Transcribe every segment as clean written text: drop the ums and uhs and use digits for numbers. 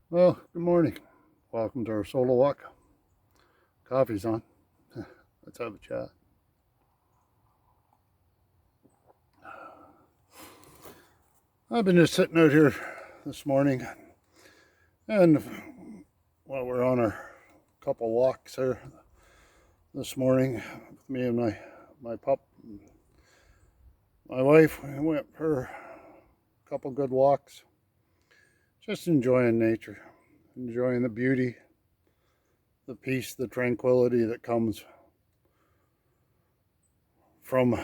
Well, good morning. Welcome to our solo walk. Coffee's on. Let's have a chat. I've been just sitting out here this morning, and we're on our couple walks here this morning with me and my pup, my wife. We went for a couple good walks, just enjoying nature, enjoying the beauty, the peace, the tranquility that comes from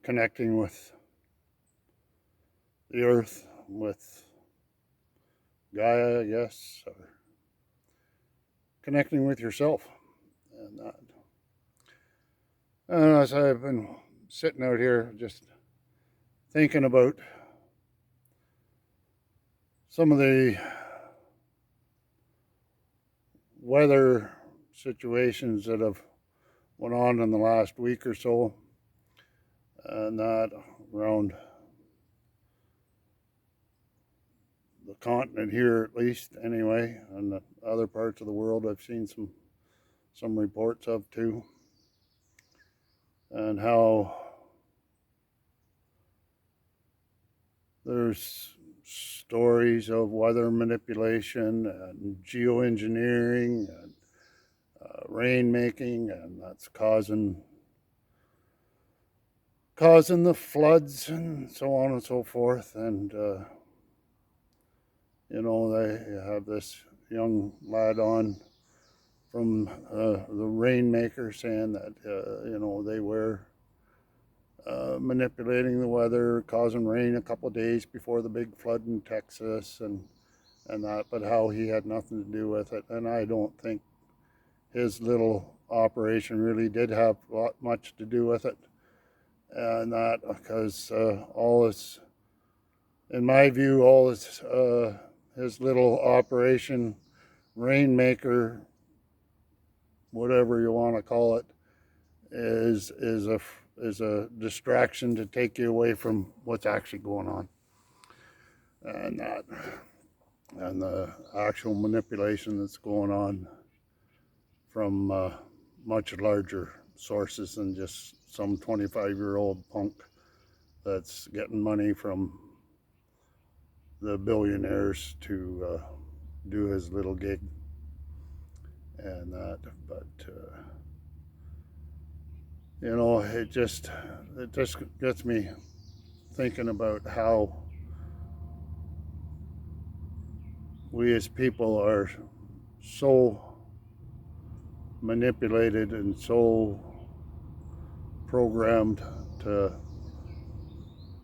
connecting with the earth, with Gaia, I guess, or connecting with yourself. And as I've been sitting out here just thinking about some of the weather situations that have went on in the last week or so, and that around the continent here, at least anyway, and the other parts of the world I've seen some reports of too, and how there's stories of weather manipulation and geoengineering and rainmaking, and that's causing the floods and so on and so forth. And they have this young lad on from the rainmaker saying that they were manipulating the weather, causing rain a couple of days before the big flood in Texas, and that, but how he had nothing to do with it. And I don't think his little operation really did have much to do with it, and that because all his, in my view, all his little operation, rainmaker, whatever you want to call it, is a distraction to take you away from what's actually going on, and that, and the actual manipulation that's going on from much larger sources than just some 25-year-old punk that's getting money from the billionaires to do his little gig, and that. But it just gets me thinking about how we as people are so manipulated and so programmed to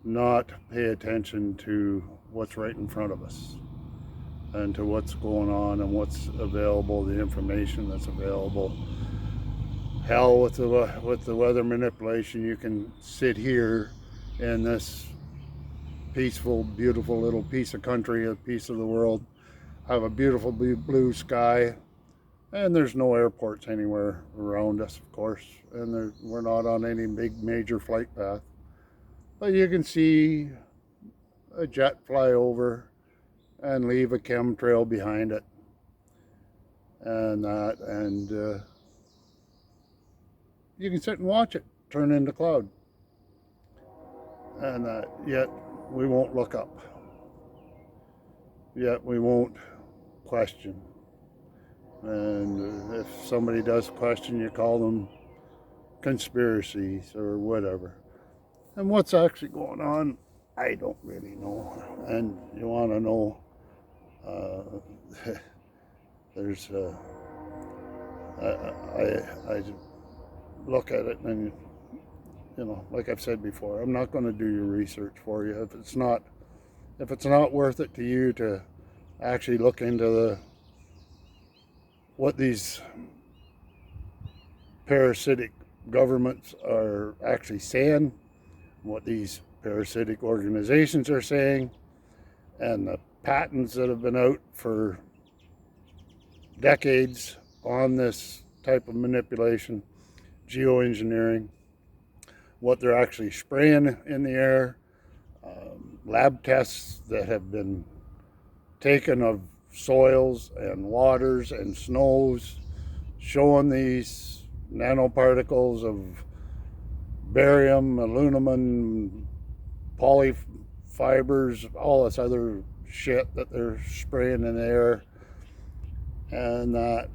not pay attention to what's right in front of us and to what's going on and what's available, the information that's available. Hell, with the weather manipulation, you can sit here in this peaceful, beautiful little piece of country, a piece of the world, have a beautiful blue sky, and there's no airports anywhere around us, of course, and we're not on any big major flight path. But you can see a jet fly over and leave a chemtrail behind it, and that, and you can sit and watch it turn into cloud, and yet we won't look up, yet we won't question. And if somebody does question, you call them conspiracies or whatever. And what's actually going on, I don't really know. And you want to know, there's, I look at it and, like I've said before, I'm not going to do your research for you. If it's not worth it to you to actually look into what these parasitic governments are actually saying, what these parasitic organizations are saying, and the patents that have been out for decades on this type of manipulation, geoengineering, what they're actually spraying in the air, lab tests that have been taken of soils and waters and snows, showing these nanoparticles of barium, aluminum, polyfibers, all this other shit that they're spraying in the air. And that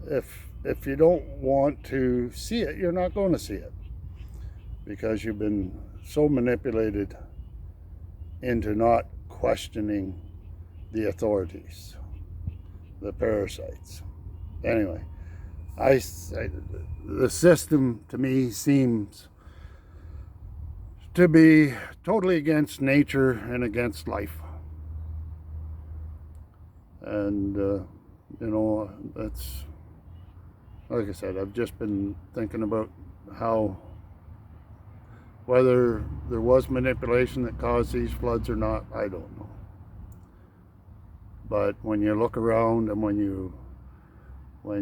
if you don't want to see it, you're not going to see it, because you've been so manipulated into not questioning the authorities, the parasites. Anyway, the system to me seems to be totally against nature and against life. And, that's, like I said, I've just been thinking about how, whether there was manipulation that caused these floods or not, I don't know. But when you look around and when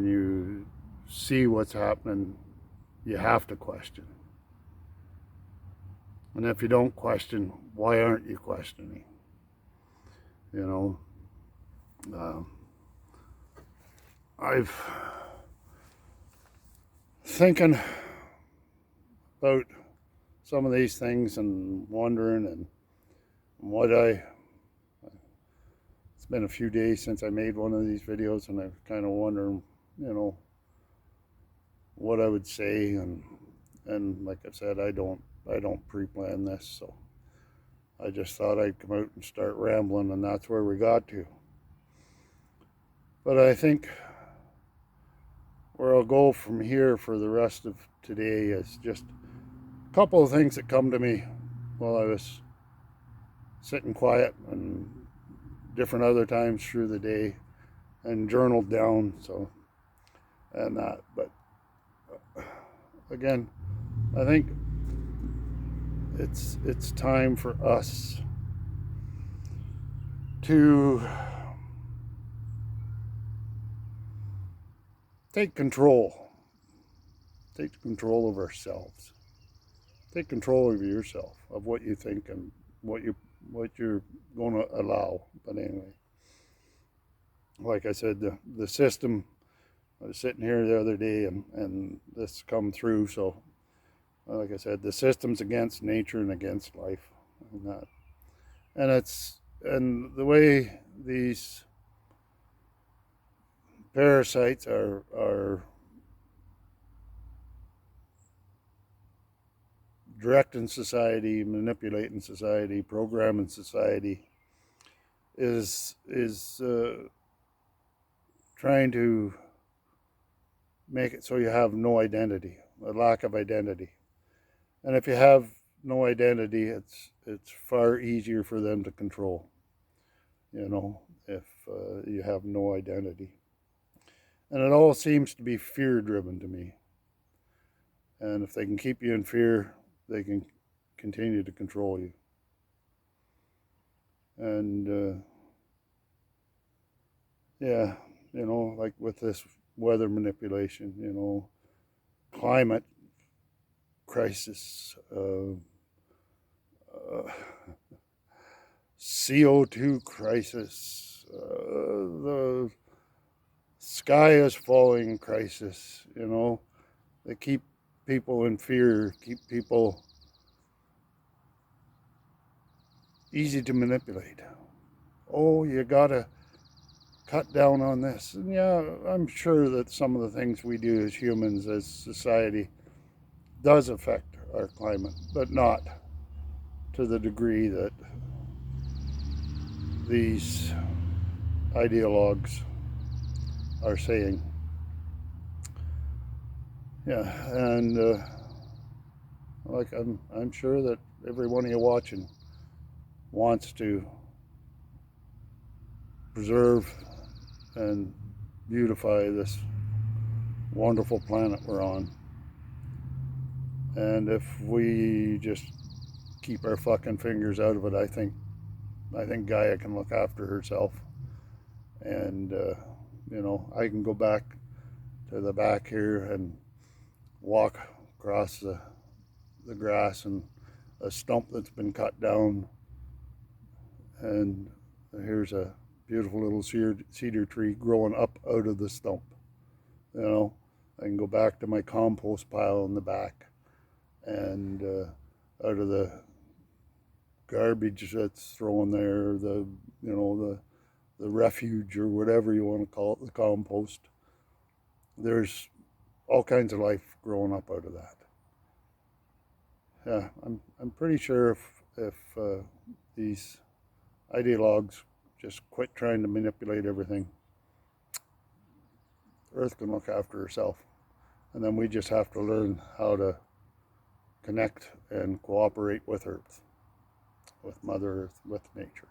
you see what's happening, you have to question. And if you don't question, why aren't you questioning? I've thinking about some of these things and wondering, and it's been a few days since I made one of these videos, and I've kind of wondering, what I would say, and like I said, I don't pre-plan this, so I just thought I'd come out and start rambling, and that's where we got to. But I think where I'll go from here for the rest of today is just a couple of things that come to me while I was sitting quiet, and different other times through the day, and journaled down, and that. But again, I think it's time for us to take control of ourselves, take control of yourself, of what you think and what you're going to allow. But anyway, like I said, the system, I was sitting here the other day, and this come through, so like I said, the system's against nature and against life, and that, and the way these parasites are directing society, manipulating society, programming society, is trying to make it so you have no identity, a lack of identity. And if you have no identity, it's far easier for them to control, if you have no identity. And it all seems to be fear-driven to me. And if they can keep you in fear, they can continue to control you. And yeah, like with this weather manipulation, climate crisis, CO2 crisis, the sky is falling crisis, they keep people in fear, keep people easy to manipulate. Oh, you gotta cut down on this. And yeah, I'm sure that some of the things we do as humans, as society, does affect our climate, but not to the degree that these ideologues are saying. Yeah, and like I'm sure that every one of you watching wants to preserve and beautify this wonderful planet we're on. And if we just keep our fucking fingers out of it, I think Gaia can look after herself. And I can go back to the back here and walk across the grass and a stump that's been cut down, and here's a beautiful little cedar tree growing up out of the stump. You know, I can go back to my compost pile in the back, and out of the garbage that's thrown there, the refuge or whatever you want to call it, the compost. There's all kinds of life growing up out of that. Yeah, I'm pretty sure if these ideologues just quit trying to manipulate everything, Earth can look after herself, and then we just have to learn how to connect and cooperate with Earth, with Mother Earth, with nature.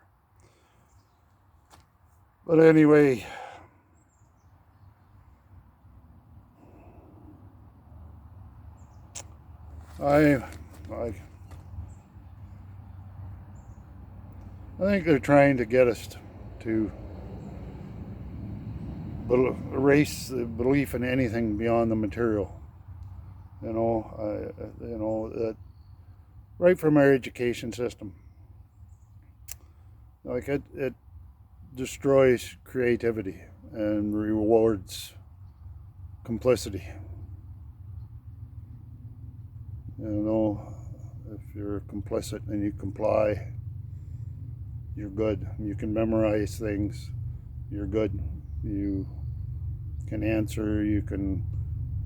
But anyway, I think they're trying to get us to erase the belief in anything beyond the material. That right from our education system. Like it destroys creativity and rewards complicity. If you're complicit and you comply, you're good. You can memorize things, you're good. You can answer, you can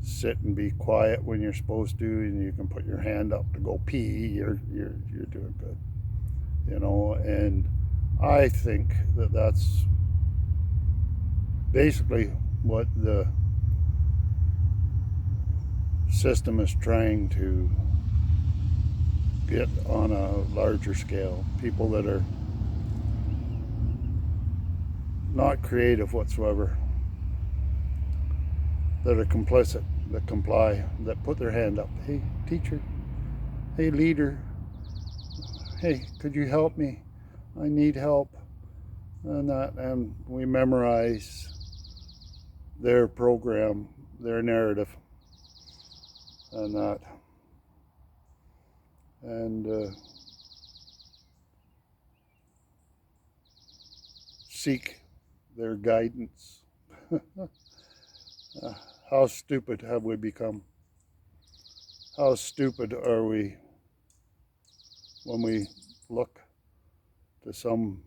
sit and be quiet when you're supposed to, and you can put your hand up to go pee, you're doing good. And I think that's basically what the system is trying to get on a larger scale. People that are not creative whatsoever, that are complicit, that comply, that put their hand up. Hey, teacher. Hey, leader. Hey, could you help me? I need help. And we memorize their program, their narrative, and that. And seek their guidance. How stupid have we become? How stupid are we when we look to some,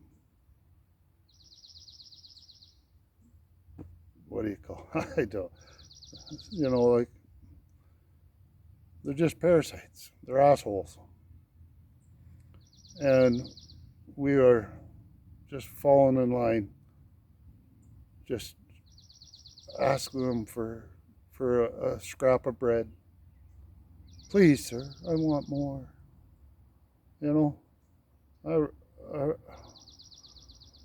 what do you call it? I don't, like, they're just parasites. They're assholes. And we are just falling in line, just asking them for a scrap of bread. Please, sir, I want more.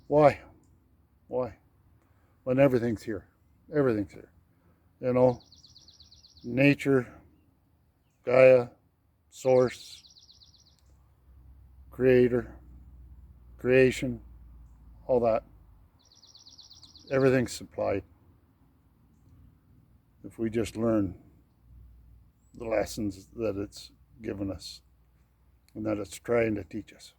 Why? Why? When everything's here. Everything's here. Nature, Gaia, Source, Creator, creation, all that. Everything's supplied. If we just learn the lessons that it's given us and that it's trying to teach us.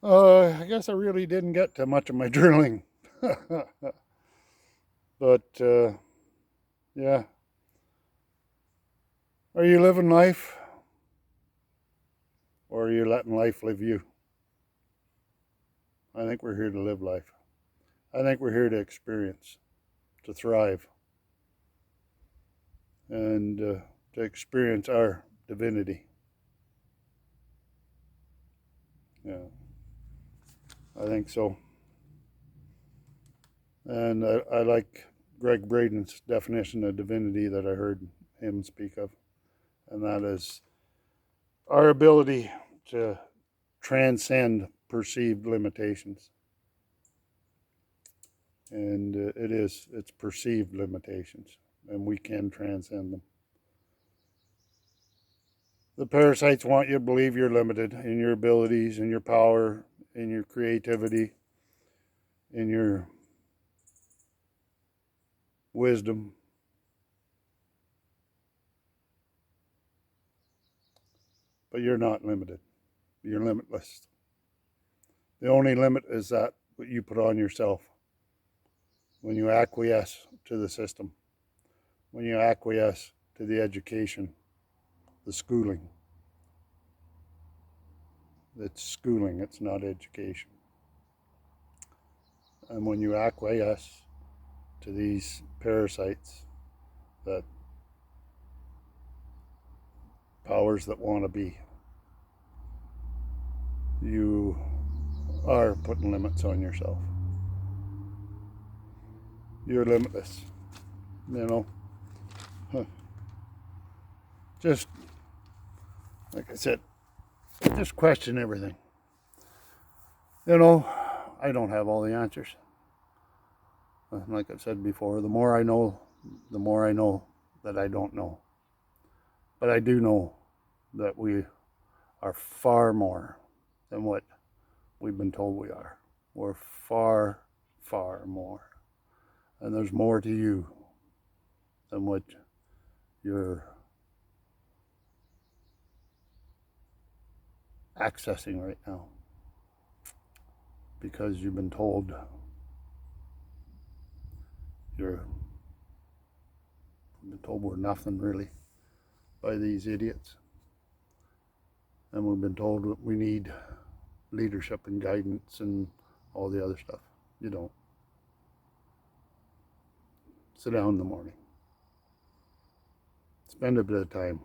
I guess I really didn't get to much of my journaling. But, yeah. Are you living life? Or are you letting life live you? I think we're here to live life. I think we're here to experience, to thrive, and to experience our divinity. Yeah, I think so. And I like Greg Braden's definition of divinity that I heard him speak of, and that is our ability to transcend perceived limitations. And it's perceived limitations, and we can transcend them. The parasites want you to believe you're limited in your abilities, in your power, in your creativity, in your wisdom. But you're not limited. You're limitless. The only limit is that what you put on yourself when you acquiesce to the system, when you acquiesce to the education, the schooling. It's schooling, it's not education. And when you acquiesce to these parasites, that powers that want to be, you are putting limits on yourself. You're limitless, you know. Just, like I said, just question everything. You know, I don't have all the answers. Like I've said before, the more I know that I don't know. But I do know that we are far more than what we've been told we are. We're far, far more. And there's more to you than what you're accessing right now. Because you've been told we're nothing really by these idiots. And we've been told that we need leadership and guidance and all the other stuff. You don't. Sit down in the morning. Spend a bit of time.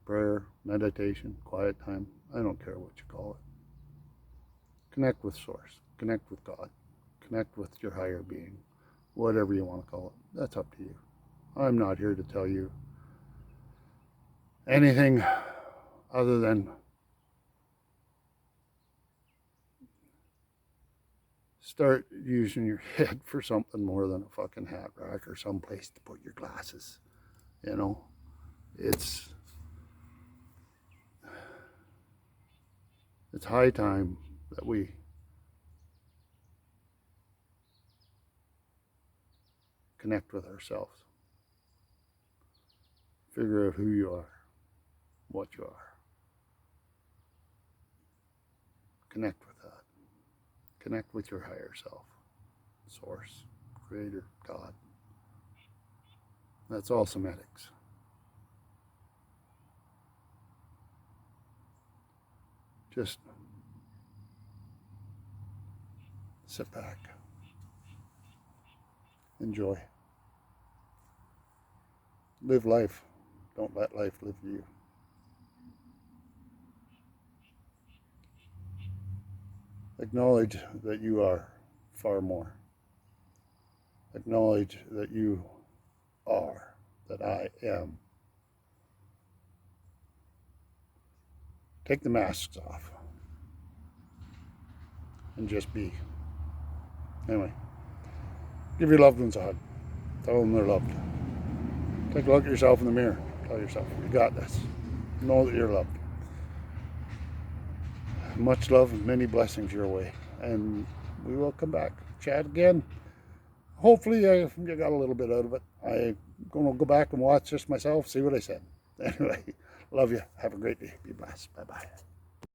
Prayer, meditation, quiet time. I don't care what you call it. Connect with Source. Connect with God. Connect with your higher being. Whatever you want to call it. That's up to you. I'm not here to tell you anything other than start using your head for something more than a fucking hat rack or some place to put your glasses. You know, it's high time that we connect with ourselves. Figure out who you are, what you are. Connect with that. Connect with your higher self, Source, Creator, God. That's all somatics. Just sit back. Enjoy. Live life. Don't let life live you. Acknowledge that you are far more. Acknowledge that you are, that I am. Take the masks off and just be. Anyway, give your loved ones a hug. Tell them they're loved. Take a look at yourself in the mirror. Tell yourself, you got this. Know that you're loved. Much love and many blessings your way. And we will come back, chat again. Hopefully I got a little bit out of it. I'm going to go back and watch this myself, see what I said. Anyway, love you. Have a great day. Be blessed. Bye-bye.